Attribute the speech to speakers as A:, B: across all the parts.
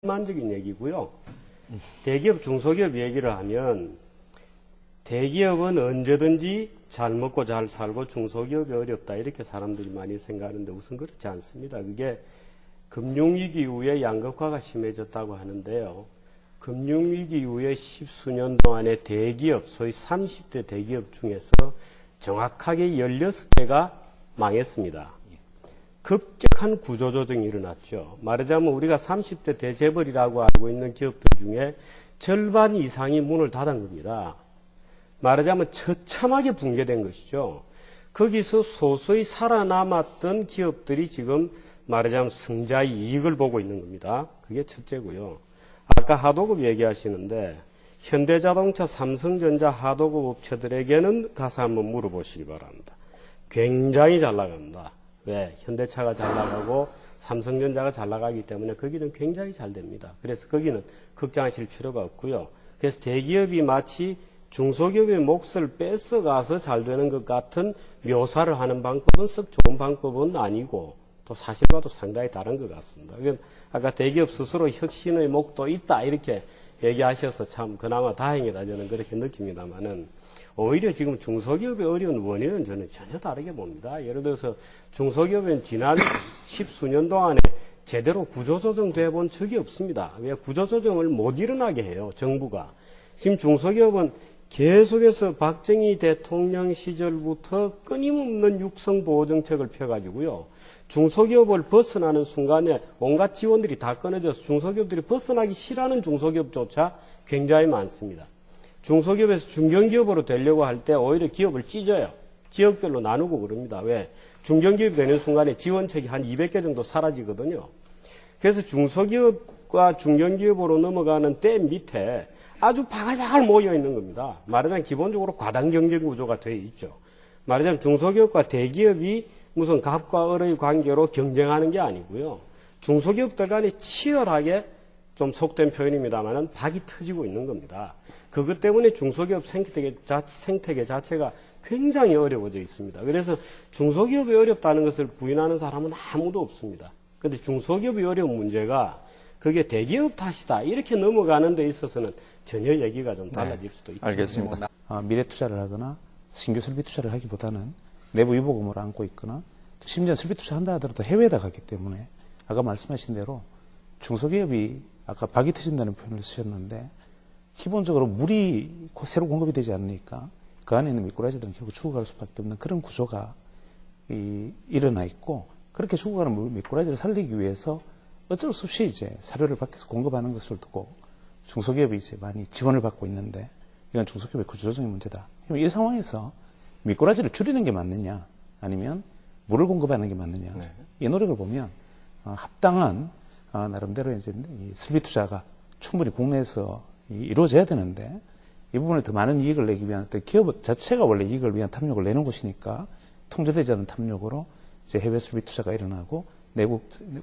A: 일반적인 얘기고요. 대기업, 중소기업 얘기를 하면 대기업은 언제든지 잘 먹고 잘 살고 중소기업이 어렵다 이렇게 사람들이 많이 생각하는데 우선 그렇지 않습니다. 그게 금융위기 이후에 양극화가 심해졌다고 하는데요. 금융위기 이후에 10수년 동안의 대기업, 소위 30대 대기업 중에서 정확하게 16개가 망했습니다. 급격한 구조조정이 일어났죠. 말하자면 우리가 30대 대재벌이라고 알고 있는 기업들 중에 절반 이상이 문을 닫은 겁니다. 말하자면 처참하게 붕괴된 것이죠. 거기서 소소히 살아남았던 기업들이 지금 말하자면 승자의 이익을 보고 있는 겁니다. 그게 첫째고요. 아까 하도급 얘기하시는데 현대자동차, 삼성전자 하도급 업체들에게는 가서 한번 물어보시기 바랍니다. 굉장히 잘 나갑니다. 왜? 현대차가 잘 나가고 삼성전자가 잘 나가기 때문에 거기는 굉장히 잘 됩니다. 그래서 거기는 걱정하실 필요가 없고요. 그래서 대기업이 마치 중소기업의 몫을 뺏어가서 잘 되는 것 같은 묘사를 하는 방법은 썩 좋은 방법은 아니고 또 사실과도 상당히 다른 것 같습니다. 아까 대기업 스스로 혁신의 목도 있다 이렇게 얘기하셔서 참 그나마 다행이다 저는 그렇게 느낍니다만은 오히려 지금 중소기업의 어려운 원인은 저는 전혀 다르게 봅니다. 예를 들어서 중소기업은 지난 10수년 동안에 제대로 구조조정돼 본 적이 없습니다. 왜 구조조정을 못 일어나게 해요, 정부가. 지금 중소기업은 계속해서 박정희 대통령 시절부터 끊임없는 육성보호정책을 펴가지고요. 중소기업을 벗어나는 순간에 온갖 지원들이 다 끊어져서 중소기업들이 벗어나기 싫어하는 중소기업조차 굉장히 많습니다. 중소기업에서 중견기업으로 되려고 할 때 오히려 기업을 찢어요. 지역별로 나누고 그럽니다. 왜? 중견기업이 되는 순간에 지원책이 한 200개 정도 사라지거든요. 그래서 중소기업과 중견기업으로 넘어가는 댐 밑에 아주 바글바글 모여 있는 겁니다. 말하자면 기본적으로 과당 경쟁 구조가 되어 있죠. 말하자면 중소기업과 대기업이 무슨 갑과 을의 관계로 경쟁하는 게 아니고요. 중소기업들 간에 치열하게 좀 속된 표현입니다만은 박이 터지고 있는 겁니다. 그것 때문에 중소기업 생태계 자체가 굉장히 어려워져 있습니다. 그래서 중소기업이 어렵다는 것을 부인하는 사람은 아무도 없습니다. 그런데 중소기업이 어려운 문제가 그게 대기업 탓이다 이렇게 넘어가는 데 있어서는 전혀 얘기가 좀 달라질 수도 있죠.
B: 알겠습니다.
C: 미래 투자를 하거나 신규 설비 투자를 하기보다는 내부 유보금을 안고 있거나 심지어 설비 투자한다 하더라도 해외에다 가기 때문에 아까 말씀하신 대로 중소기업이 아까 박이 터진다는 표현을 쓰셨는데 기본적으로 물이 새로 공급이 되지 않으니까 그 안에 있는 미꾸라지들은 결국 죽어갈 수밖에 없는 그런 구조가 일어나 있고 그렇게 죽어가는 미꾸라지를 살리기 위해서 어쩔 수 없이 이제 사료를 밖에서 공급하는 것을 두고 중소기업이 이제 많이 지원을 받고 있는데 이건 중소기업의 구조조정의 문제다. 이 상황에서 미꾸라지를 줄이는 게 맞느냐 아니면 물을 공급하는 게 맞느냐
B: 네.
C: 이 노력을 보면 합당한 나름대로 이제 이 설비 투자가 충분히 국내에서 이루어져야 되는데 이 부분을 더 많은 이익을 내기 위한 기업 자체가 원래 이익을 위한 탐욕을 내는 곳이니까 통제되지 않은 탐욕으로 이제 해외 설비 투자가 일어나고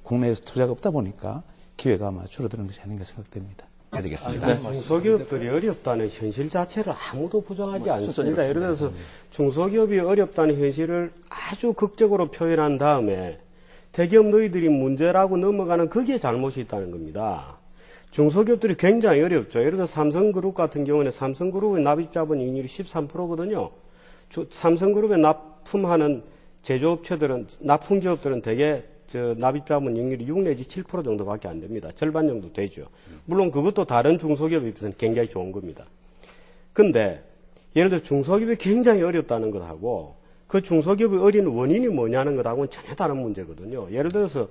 C: 국내에서 투자가 없다 보니까 기회가 아마 줄어드는 것이 아닌가 생각됩니다.
B: 해드리겠습니다.
A: 중소기업들이 어렵다는 현실 자체를 아무도 부정하지 않습니다. 예를 들어서 중소기업이 어렵다는 현실을 아주 극적으로 표현한 다음에 대기업 너희들이 문제라고 넘어가는 거기에 잘못이 있다는 겁니다. 중소기업들이 굉장히 어렵죠. 예를 들어 삼성그룹 같은 경우는 삼성그룹의 납입자본 이익률이 13%거든요. 삼성그룹에 납품하는 제조업체들은 납품기업들은 대개 납입자본 이익률이 6 내지 7% 정도밖에 안 됩니다. 절반 정도 되죠. 물론 그것도 다른 중소기업에 비해서는 굉장히 좋은 겁니다. 근데 예를 들어 중소기업이 굉장히 어렵다는 것하고 그 중소기업이 어린 원인이 뭐냐는 것하고는 전혀 다른 문제거든요. 예를 들어서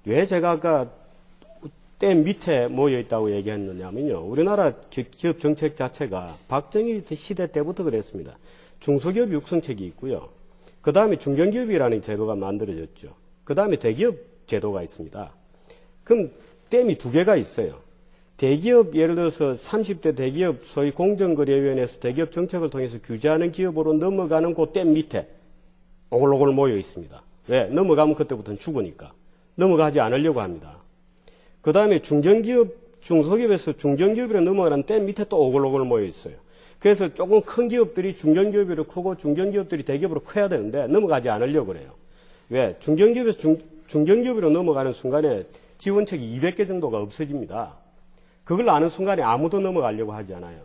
A: 왜 제가 아까 댐 밑에 모여 있다고 얘기했느냐면요. 우리나라 기업 정책 자체가 박정희 시대 때부터 그랬습니다. 중소기업 육성책이 있고요. 그 다음에 중견기업이라는 제도가 만들어졌죠. 그 다음에 대기업 제도가 있습니다. 그럼 댐이 두 개가 있어요. 대기업 예를 들어서 30대 대기업 소위 공정거래위원회에서 대기업 정책을 통해서 규제하는 기업으로 넘어가는 그 댐 밑에 오글오글 모여 있습니다. 왜? 넘어가면 그때부터는 죽으니까. 넘어가지 않으려고 합니다. 그 다음에 중소기업에서 중견기업으로 넘어가는 댐 밑에 또 오글오글 모여 있어요. 그래서 조금 큰 기업들이 중견기업으로 크고 중견기업들이 대기업으로 커야 되는데 넘어가지 않으려고 그래요. 왜? 중견기업에서 중견기업으로 넘어가는 순간에 지원책이 200개 정도가 없어집니다. 그걸 아는 순간에 아무도 넘어가려고 하지 않아요.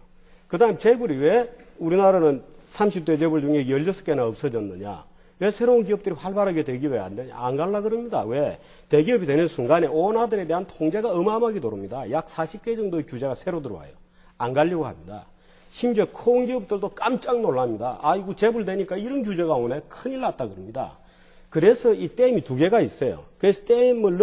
A: 그 다음에 재벌이 왜 우리나라는 30대 재벌 중에 16개나 없어졌느냐? 왜 새로운 기업들이 활발하게 대기업에 안 되냐? 안 갈라 그럽니다. 왜? 대기업이 되는 순간에 오너들에 대한 통제가 어마어마하게 들어옵니다. 약 40개 정도의 규제가 새로 들어와요. 안 가려고 합니다. 심지어 큰 기업들도 깜짝 놀랍니다. 아이고 재벌 되니까 이런 규제가 오네. 큰일 났다 그럽니다. 그래서 이 댐이 두 개가 있어요. 그래서 댐을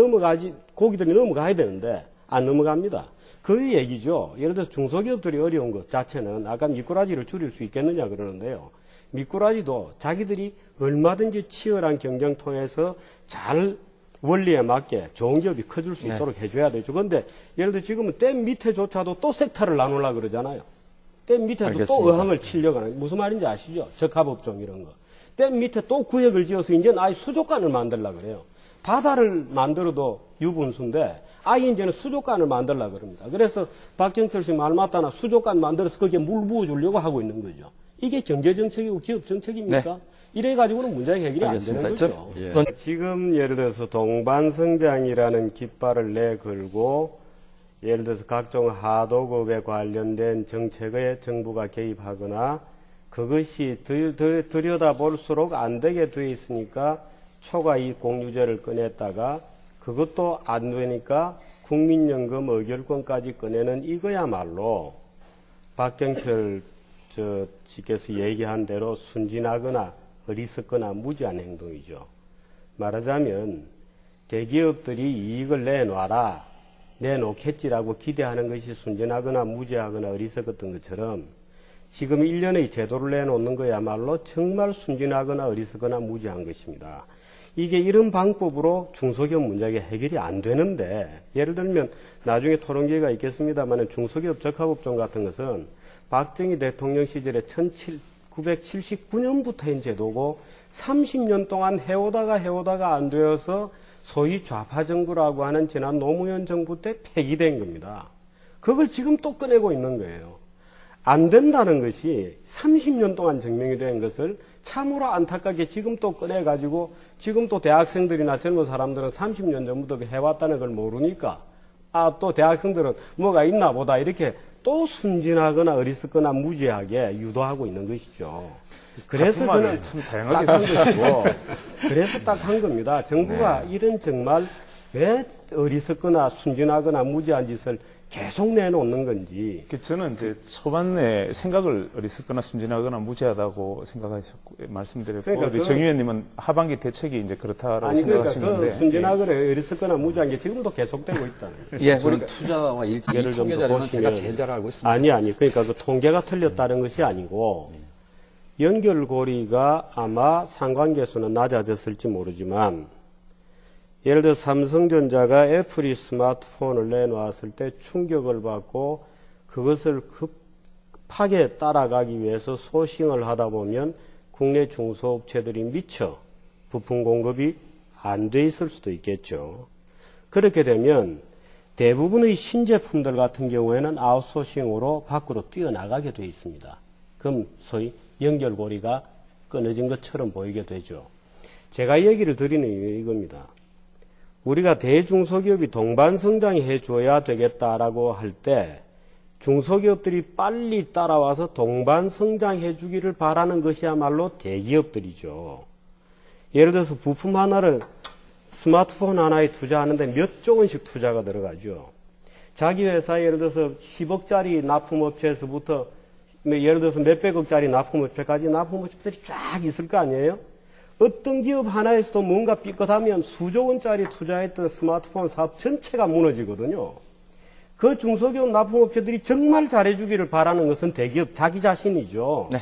A: 고기들이 넘어가야 되는데 안 넘어갑니다. 그 얘기죠. 예를 들어서 중소기업들이 어려운 것 자체는 아까 미꾸라지를 줄일 수 있겠느냐 그러는데요. 미꾸라지도 자기들이 얼마든지 치열한 경쟁 통해서 잘 원리에 맞게 좋은 기업이 커질 수 있도록 해줘야 되죠. 그런데 예를 들어 지금은 댐 밑에조차도 또 섹터를 나누려고 그러잖아요. 댐 밑에도
B: 알겠습니다.
A: 또 어항을 치려고 하는 무슨 말인지 아시죠? 적합업종 이런 거. 댐 밑에 또 구역을 지어서 이제는 아예 수족관을 만들려고 그래요. 바다를 만들어도 유분수인데 아예 이제는 수족관을 만들려고 그럽니다. 그래서 박정철 씨 말 맞다나 수족관 만들어서 거기에 물 부어주려고 하고 있는 거죠. 이게 경제정책이고 기업정책입니까? 이래가지고는 문제가 해결이 안 되는 거죠. 지금 예를 들어서 동반성장이라는 깃발을 내걸고 예를 들어서 각종 하도급에 관련된 정책에 정부가 개입하거나 그것이 들여다볼수록 안 되게 돼 있으니까 초과이익 공유제를 꺼냈다가 그것도 안 되니까 국민연금 의결권까지 꺼내는 이거야말로 박경철 씨께서 얘기한 대로 순진하거나 어리석거나 무지한 행동이죠. 말하자면 대기업들이 이익을 내놓겠지라고 기대하는 것이 순진하거나 무지하거나 어리석었던 것처럼 지금 1년의 제도를 내놓는 거야말로 정말 순진하거나 어리석거나 무지한 것입니다. 이게 이런 방법으로 중소기업 문제가 해결이 안 되는데 예를 들면 나중에 토론 기회가 있겠습니다만 중소기업 적합업종 같은 것은 박정희 대통령 시절에 1979년부터인 제도고 30년 동안 해오다가 안 되어서 소위 좌파 정부라고 하는 지난 노무현 정부 때 폐기된 겁니다. 그걸 지금 또 꺼내고 있는 거예요. 안 된다는 것이 30년 동안 증명이 된 것을 참으로 안타깝게 지금 또 꺼내가지고 지금 또 대학생들이나 젊은 사람들은 30년 전부터 해왔다는 걸 모르니까 또 대학생들은 뭐가 있나 보다 이렇게 또 순진하거나 어리석거나 무지하게 유도하고 있는 것이죠. 그래서 저는 딱 한 것이고 그래서 딱 한 겁니다. 정부가 이런 정말 왜 어리석거나 순진하거나 무지한 짓을 계속 내놓는 건지.
C: 저는 이제 초반에 생각을 어리석거나 순진하거나 무지하다고 생각하셨고 말씀드렸고
A: 그러니까
C: 정 의원님은 하반기 대책이 이제 그렇다라고 생각하시는데
A: 그러니까 순진하거나 어리석거나 무지한 게 지금도 계속되고 있다는 거예요.
B: 예, 저는 투자와
A: 예를 좀 더
B: 통계자료는 제가
A: 보시면
B: 제일 잘 알고 있습니다.
A: 아니 그러니까 그 통계가 틀렸다는 것이 아니고 연결고리가 아마 상관계수는 낮아졌을지 모르지만 예를 들어 삼성전자가 애플이 스마트폰을 내놓았을 때 충격을 받고 그것을 급하게 따라가기 위해서 소싱을 하다 보면 국내 중소업체들이 미처 부품 공급이 안 돼 있을 수도 있겠죠. 그렇게 되면 대부분의 신제품들 같은 경우에는 아웃소싱으로 밖으로 뛰어나가게 돼 있습니다. 그럼 소위 연결고리가 끊어진 것처럼 보이게 되죠. 제가 얘기를 드리는 이유는 이겁니다. 우리가 대중소기업이 동반성장해 줘야 되겠다라고 할 때 중소기업들이 빨리 따라와서 동반성장해 주기를 바라는 것이야말로 대기업들이죠. 예를 들어서 부품 하나를 스마트폰 하나에 투자하는데 몇 조 원씩 투자가 들어가죠. 자기 회사 예를 들어서 10억짜리 납품업체에서부터 예를 들어서 몇백억짜리 납품업체까지 납품업체들이 쫙 있을 거 아니에요? 어떤 기업 하나에서도 뭔가 삐끗하면 수조 원짜리 투자했던 스마트폰 사업 전체가 무너지거든요. 그 중소기업 납품업체들이 정말 잘해주기를 바라는 것은 대기업 자기 자신이죠.
B: 네,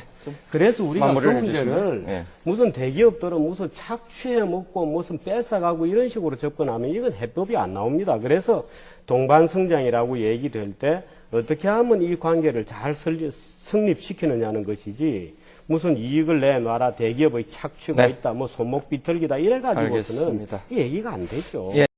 A: 그래서 우리가 그
B: 마무리를
A: 문제를
B: 네.
A: 무슨 대기업들은 무슨 착취해 먹고 무슨 뺏어가고 이런 식으로 접근하면 이건 해법이 안 나옵니다. 그래서 동반성장이라고 얘기될 때 어떻게 하면 이 관계를 잘 성립시키느냐는 것이지 무슨 이익을 내놔라 대기업의 착취가
B: 네.
A: 있다 뭐 손목 비틀기다 이래가지고서는
B: 알겠습니다.
A: 얘기가 안 되죠.
B: 예.